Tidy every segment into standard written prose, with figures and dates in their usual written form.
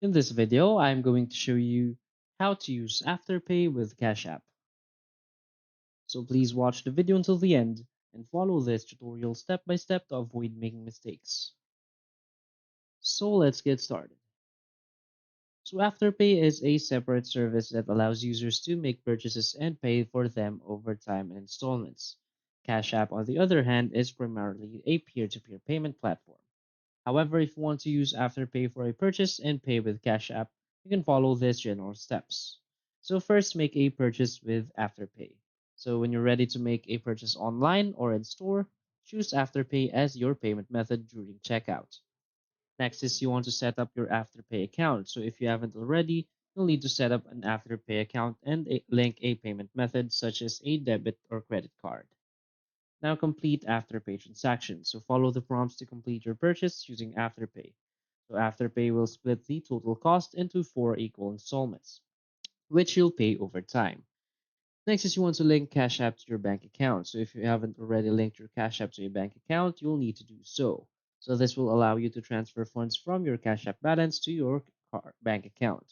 In this video, I'm going to show you how to use Afterpay with Cash App. So please watch the video until the end and follow this tutorial step by step to avoid making mistakes. So let's get started. So Afterpay is a separate service that allows users to make purchases and pay for them over time in installments. Cash App, on the other hand, is primarily a peer-to-peer payment platform. However, if you want to use Afterpay for a purchase and pay with Cash App, you can follow these general steps. So first, make a purchase with Afterpay. So when you're ready to make a purchase online or in store, choose Afterpay as your payment method during checkout. Next is you want to set up your Afterpay account. So if you haven't already, you'll need to set up an Afterpay account and link a payment method such as a debit or credit card. Now complete Afterpay transactions. So follow the prompts to complete your purchase using Afterpay. So Afterpay will split the total cost into four equal installments, which you'll pay over time. Next is you want to link Cash App to your bank account. So if you haven't already linked your Cash App to your bank account, you'll need to do so. So this will allow you to transfer funds from your Cash App balance to your bank account.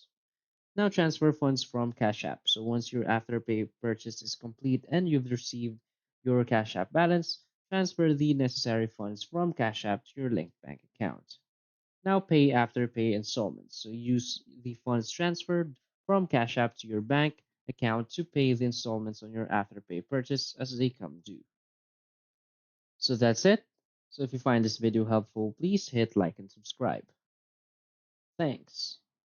Now transfer funds from Cash App. So once your Afterpay purchase is complete and you've received your Cash App balance, transfer the necessary funds from Cash App to your linked bank account. Now pay Afterpay installments. So use the funds transferred from Cash App to your bank account to pay the installments on your Afterpay purchase as they come due. So that's it. So if you find this video helpful, please hit like and subscribe. Thanks.